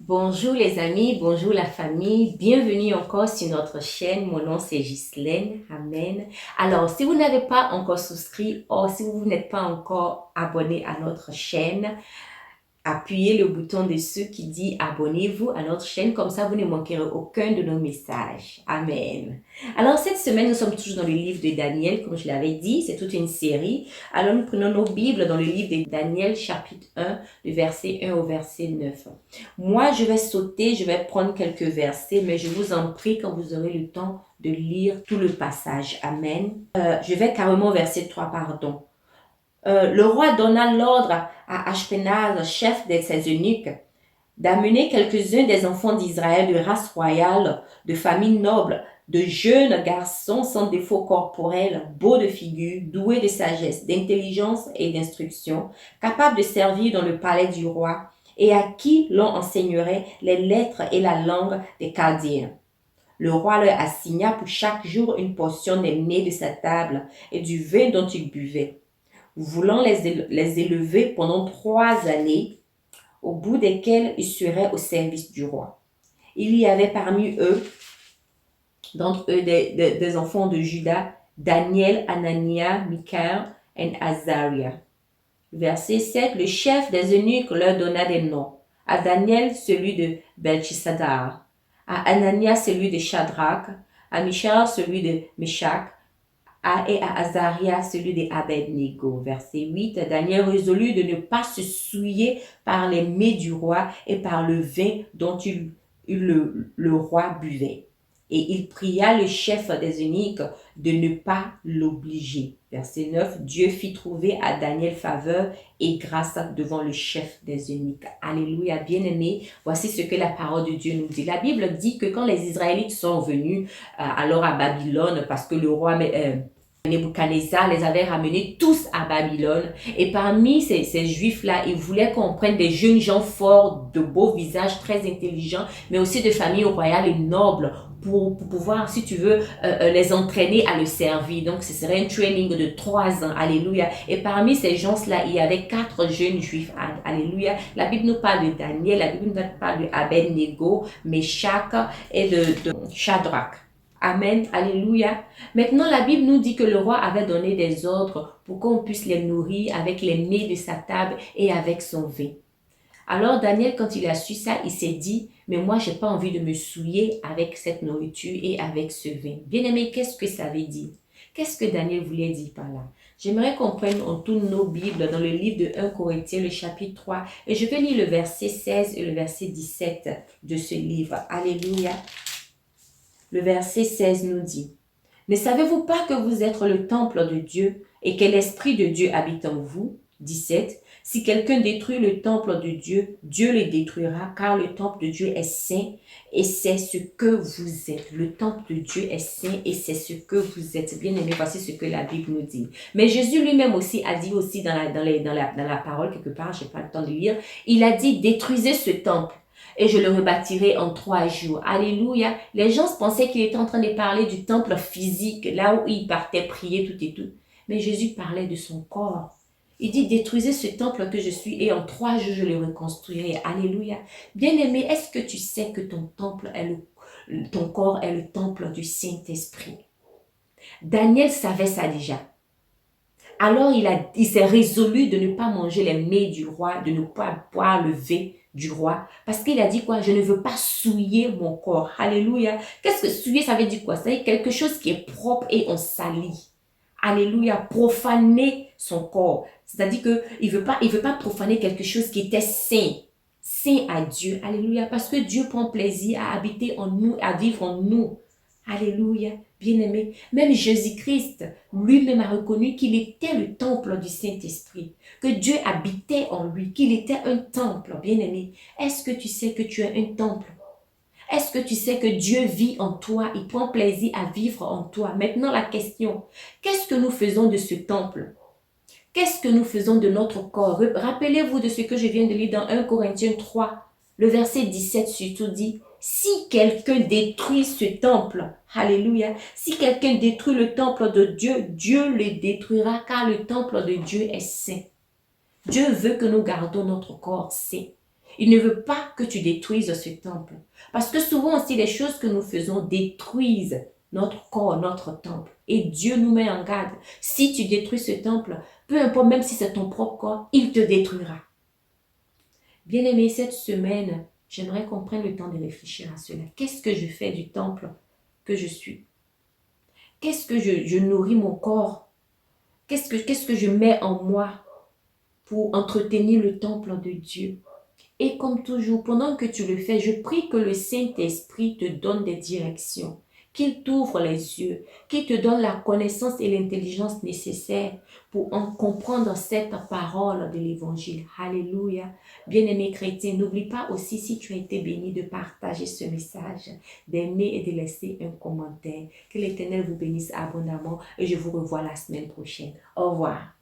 Bonjour les amis, bonjour la famille, bienvenue encore sur notre chaîne. Mon nom c'est Ghislaine, amen. Alors si vous n'avez pas encore souscrit ou si vous n'êtes pas encore abonné à notre chaîne, appuyez le bouton dessus qui dit abonnez-vous à notre chaîne, comme ça vous ne manquerez aucun de nos messages. Amen. Alors cette semaine, nous sommes toujours dans le livre de Daniel, comme je l'avais dit, c'est toute une série. Alors nous prenons nos Bibles dans le livre de Daniel, chapitre 1, du verset 1 au verset 9. Moi, je vais sauter, je vais prendre quelques versets, mais je vous en prie quand vous aurez le temps de lire tout le passage. Amen. Je vais carrément au verset 3, pardon. Le roi donna l'ordre à Ashpenaz, chef de ses eunuques, d'amener quelques-uns des enfants d'Israël de race royale, de famille noble, de jeunes garçons sans défaut corporel, beaux de figure, doués de sagesse, d'intelligence et d'instruction, capables de servir dans le palais du roi, et à qui l'on enseignerait les lettres et la langue des Chaldéens. Le roi leur assigna pour chaque jour une portion des mets de sa table et du vin dont ils buvaient, voulant les élever pendant 3 années, au bout desquelles ils seraient au service du roi. Il y avait parmi eux, d'entre eux, des enfants de Juda, Daniel, Anania, Michaël et Azariah. Verset 7, le chef des eunuques leur donna des noms. À Daniel, celui de Belchisadar. À Anania, celui de Shadrach. À Michaël, celui de Meshach. Et à Azaria, celui de Abednego. Verset 8, Daniel résolut de ne pas se souiller par les mets du roi et par le vin dont le roi buvait. Et il pria le chef des eunuques de ne pas l'obliger. Verset 9, Dieu fit trouver à Daniel faveur et grâce devant le chef des eunuques. Alléluia, bien-aimés, voici ce que la parole de Dieu nous dit. La Bible dit que quand les Israélites sont venus alors à Babylone, parce que le roi Nebuchadnezzar les avait ramenés tous à Babylone. Et parmi ces juifs-là, ils voulaient qu'on prenne des jeunes gens forts, de beaux visages, très intelligents, mais aussi de familles royales et nobles pour pouvoir, si tu veux, les entraîner à le servir. Donc, ce serait un training de 3 ans. Alléluia. Et parmi ces gens-là, il y avait 4 jeunes juifs. Alléluia. La Bible nous parle de Daniel, la Bible nous parle de Abednego, Meshach et de Shadrach. Amen, alléluia. Maintenant, la Bible nous dit que le roi avait donné des ordres pour qu'on puisse les nourrir avec les mets de sa table et avec son vin. Alors Daniel, quand il a su ça, il s'est dit, mais moi, j'ai pas envie de me souiller avec cette nourriture et avec ce vin. Bien-aimé, qu'est-ce que ça veut dire? Qu'est-ce que Daniel voulait dire par là? J'aimerais qu'on prenne, on tourne nos Bibles dans le livre de 1 Corinthiens, le chapitre 3, et je vais lire le verset 16 et le verset 17 de ce livre. Alléluia. Le verset 16 nous dit, « Ne savez-vous pas que vous êtes le temple de Dieu et que l'Esprit de Dieu habite en vous ?» 17. « Si quelqu'un détruit le temple de Dieu, Dieu le détruira, car le temple de Dieu est saint et c'est ce que vous êtes. » Le temple de Dieu est saint et c'est ce que vous êtes. Bien aimé, voici ce que la Bible nous dit. Mais Jésus lui-même aussi a dit aussi dans la parole, quelque part, je n'ai pas le temps de lire, il a dit, « Détruisez ce temple. Et je le rebâtirai en 3 jours. » Alléluia. Les gens pensaient qu'il était en train de parler du temple physique, là où il partait prier tout et tout. Mais Jésus parlait de son corps. Il dit, détruisez ce temple que je suis et en 3 jours je le reconstruirai. Alléluia. Bien-aimé, est-ce que tu sais que ton corps est le temple du Saint-Esprit? Daniel savait ça déjà. Alors il s'est résolu de ne pas manger les mets du roi, de ne pas boire le vin du roi. Parce qu'il a dit quoi? Je ne veux pas souiller mon corps. Alléluia. Qu'est-ce que souiller, ça veut dire quoi? Ça veut dire quelque chose qui est propre et on salit. Alléluia. Profaner son corps. C'est-à-dire qu'il veut pas profaner quelque chose qui était saint. Saint à Dieu. Alléluia. Parce que Dieu prend plaisir à habiter en nous, à vivre en nous. Alléluia, bien-aimé. Même Jésus-Christ lui-même a reconnu qu'il était le temple du Saint-Esprit, que Dieu habitait en lui, qu'il était un temple, bien-aimé. Est-ce que tu sais que tu es un temple? Est-ce que tu sais que Dieu vit en toi? Il prend plaisir à vivre en toi. Maintenant, la question, qu'est-ce que nous faisons de ce temple? Qu'est-ce que nous faisons de notre corps? Rappelez-vous de ce que je viens de lire dans 1 Corinthiens 3. Le verset 17 surtout dit, si quelqu'un détruit ce temple, alléluia, si quelqu'un détruit le temple de Dieu, Dieu le détruira car le temple de Dieu est saint. Dieu veut que nous gardons notre corps saint. Il ne veut pas que tu détruises ce temple. Parce que souvent aussi, les choses que nous faisons détruisent notre corps, notre temple. Et Dieu nous met en garde. Si tu détruis ce temple, peu importe, même si c'est ton propre corps, il te détruira. Bien-aimé, cette semaine, j'aimerais qu'on prenne le temps de réfléchir à cela. Qu'est-ce que je fais du temple que je suis? Qu'est-ce que je nourris mon corps? Qu'est-ce que je mets en moi pour entretenir le temple de Dieu? Et comme toujours, pendant que tu le fais, je prie que le Saint-Esprit te donne des directions, qu'il t'ouvre les yeux, qu'il te donne la connaissance et l'intelligence nécessaires pour en comprendre cette parole de l'Évangile. Alléluia. Bien-aimé chrétien, n'oublie pas aussi, si tu as été béni, de partager ce message, d'aimer et de laisser un commentaire. Que l'Éternel vous bénisse abondamment et je vous revois la semaine prochaine. Au revoir.